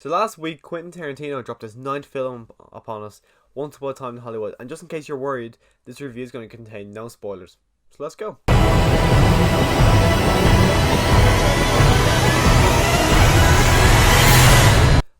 So last week, Quentin Tarantino dropped his ninth film upon us, Once Upon a Time in Hollywood. And just in case you're worried, this review is going to contain no spoilers. So let's go.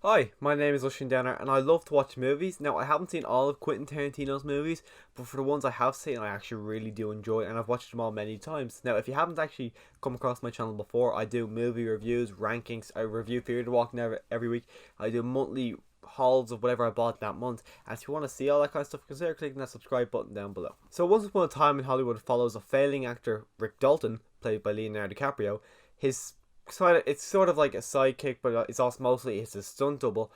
Hi, my name is Lushan Downer, and I love to watch movies. Now, I haven't seen all of Quentin Tarantino's movies, but for the ones I have seen, I actually really do enjoy, and I've watched them all many times. Now, if you haven't actually come across my channel before, I do movie reviews, rankings, I review Theatre Walking every week, I do monthly hauls of whatever I bought that month, and if you want to see all that kind of stuff, consider clicking that subscribe button down below. So, Once Upon a Time in Hollywood follows a failing actor, Rick Dalton, played by Leonardo DiCaprio. It's sort of like a sidekick, but it's a stunt double,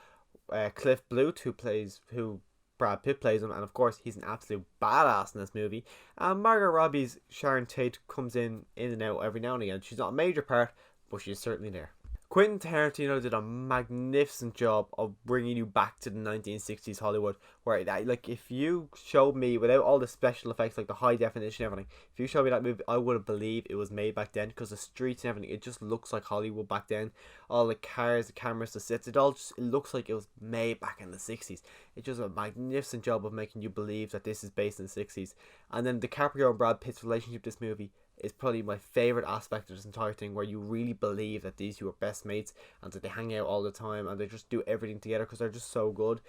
Cliff Bluth, who Brad Pitt plays him, and of course he's an absolute badass in this movie. And Margot Robbie's Sharon Tate comes in and out every now and again. She's not a major part, but she's certainly there. Quentin Tarantino did a magnificent job of bringing you back to the 1960s Hollywood, where if you showed me without all the special effects, like the high definition and everything, if you showed me that movie, I would have believed it was made back then, because the streets and everything, it just looks like Hollywood back then. All the cars, the cameras, the sets, it looks like it was made back in the 60s. It's just a magnificent job of making you believe that this is based in the 60s. And then DiCaprio and Brad Pitt's relationship in this movie is probably my favourite aspect of this entire thing, where you really believe that these two are best mates and that they hang out all the time and they just do everything together because they're just so good.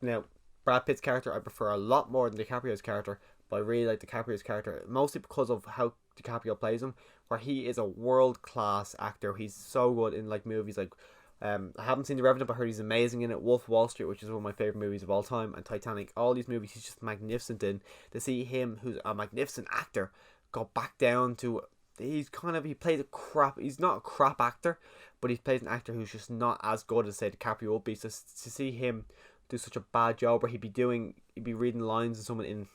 Now, Brad Pitt's character I prefer a lot more than DiCaprio's character, but I really like DiCaprio's character, mostly because of how DiCaprio plays him, where he is a world-class actor. He's so good in movies like I haven't seen The Revenant, but I heard he's amazing in it. Wolf of Wall Street, which is one of my favourite movies of all time, and Titanic. All these movies he's just magnificent in. To see him, who's a magnificent actor, go back down to he plays a crap. He's not a crap actor, but he plays an actor who's just not as good as say DiCaprio would be. So to see him do such a bad job, where he'd be reading lines of someone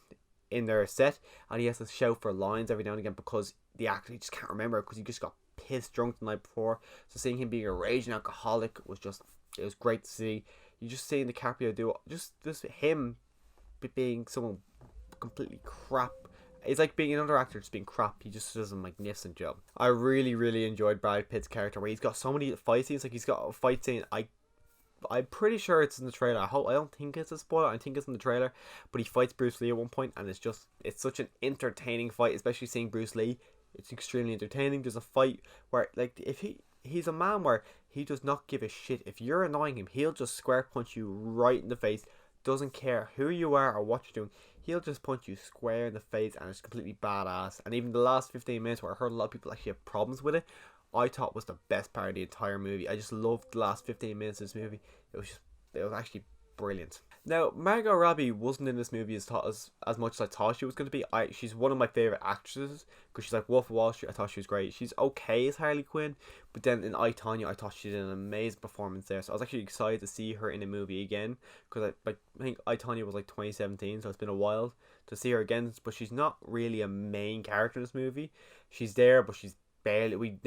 in their set, and he has to shout for lines every now and again because the actor, he just can't remember because he just got pissed drunk the night before. So seeing him being a raging alcoholic was great to see. You just seeing DiCaprio do just him being someone completely crap. It's like being another actor just being crap. He just does a magnificent job. I really, really enjoyed Brad Pitt's character, where he's got so many fight scenes. Like, he's got a fight scene. I'm pretty I it's in the trailer. I don't think it's a spoiler. I think it's in the trailer. But he fights Bruce Lee at one point, and it's such an entertaining fight, especially seeing Bruce Lee. It's extremely entertaining. There's a fight where, if he's a man where he does not give a shit. If you're annoying him, he'll just square punch you right in the face. Doesn't care who you are or what you're doing. He'll just punch you square in the face, and it's completely badass. And even the last 15 minutes, where I heard a lot of people actually have problems with it, I thought was the best part of the entire movie. I just loved the last 15 minutes of this movie. It was actually brilliant. Now, Margot Robbie wasn't in this movie as much as I thought she was going to be. She's one of my favourite actresses, because she's like Wolf of Wall Street. I thought she was great. She's okay as Harley Quinn, but then in I, Tonya, I thought she did an amazing performance there. So I was actually excited to see her in a movie again, because I think I, Tonya was like 2017, so it's been a while to see her again. But she's not really a main character in this movie. She's there, but she's barely. We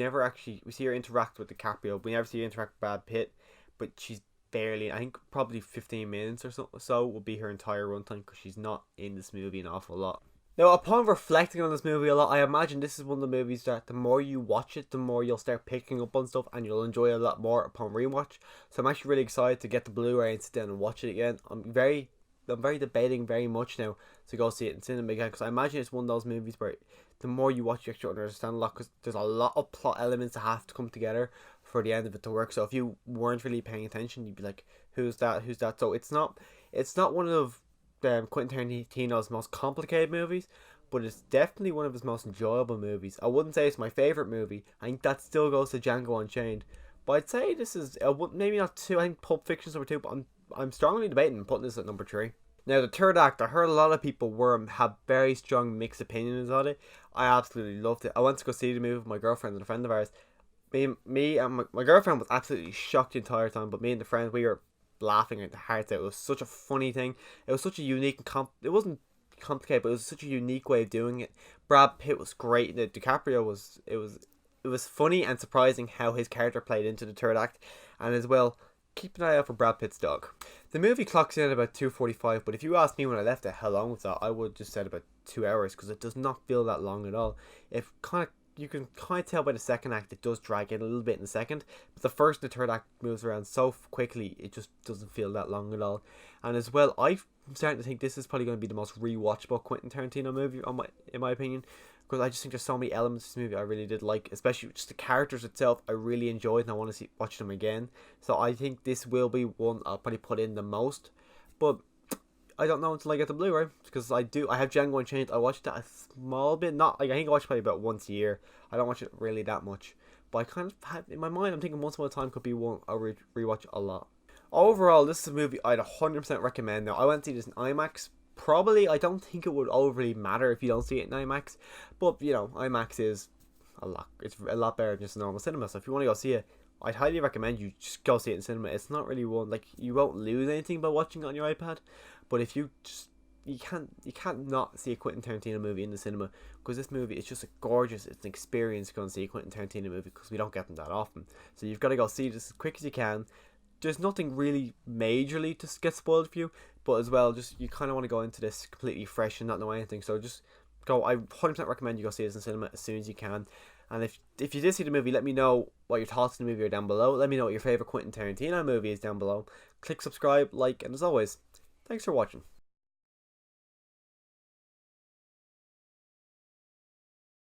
see her interact with DiCaprio. We never see her interact with Brad Pitt, but she's barely. I think probably 15 minutes or so will be her entire runtime, because she's not in this movie an awful lot. Now, upon reflecting on this movie a lot, I imagine this is one of the movies that the more you watch it, the more you'll start picking up on stuff, and you'll enjoy it a lot more upon rewatch. So I'm actually really excited to get the Blu-ray and sit down and watch it again. I'm very debating very much now to go see it in cinema again, because I imagine it's one of those movies where the more you watch, you actually understand a lot, because there's a lot of plot elements that have to come together for the end of it to work. So if you weren't really paying attention, you'd be like, who's that? So it's not one of Quentin Tarantino's most complicated movies, but it's definitely one of his most enjoyable movies. I wouldn't say it's my favourite movie. I think that still goes to Django Unchained, but I'd say this is maybe not two. I think Pulp Fiction's number two, but I'm strongly debating putting this at number three. Now, the third act, I heard a lot of people have very strong mixed opinions on it. I absolutely loved it. I went to go see the movie with my girlfriend and a friend of ours. Me and my girlfriend was absolutely shocked the entire time, but me and the friend, we were laughing at the hearts out. It was such a funny thing. It was such a unique it wasn't complicated, but it was such a unique way of doing it. Brad Pitt was great. The DiCaprio it was funny and surprising how his character played into the third act, and as well, keep an eye out for Brad Pitt's dog. The movie clocks in at about 2:45, but if you asked me when I left it how long was that, I would just said about 2 hours, because it does not feel that long at all. It kind of you can kind of tell by the second act it does drag in a little bit in the second, but the first and the third act moves around so quickly it just doesn't feel that long at all. And as well, I'm starting to think this is probably going to be the most rewatchable Quentin Tarantino movie in my opinion, because I just think there's so many elements of this movie I really did like, especially just the characters itself. I really enjoyed and I want to watch them again. So I think this will be one I'll probably put in the most, but I don't know until I get the Blu-ray, because I have Django Unchained. I watched that a small bit, not like, I think I watch probably about once a year. I don't watch it really that much, but I kind of have in my mind, I'm thinking once upon a time could be one I'll rewatch a lot. Overall, this is a movie I'd 100% recommend. Now, I went to see this in IMAX. Probably, I don't think it would overly matter if you don't see it in IMAX, but you know, IMAX is it's a lot better than just a normal cinema. So if you want to go see it, I'd highly recommend you just go see it in cinema. It's not really one, like, you won't lose anything by watching it on your iPad, but if you just, you can't not see a Quentin Tarantino movie in the cinema, because this movie is just it's an experience going to see a Quentin Tarantino movie, because we don't get them that often. So you've got to go see this as quick as you can. There's nothing really majorly to get spoiled for you, but as well, just you kind of want to go into this completely fresh and not know anything. So just go. I 100% recommend you go see this in cinema as soon as you can. And if you did see the movie, let me know what your thoughts on the movie are down below. Let me know what your favorite Quentin Tarantino movie is down below. Click subscribe, like, and as always, thanks for watching.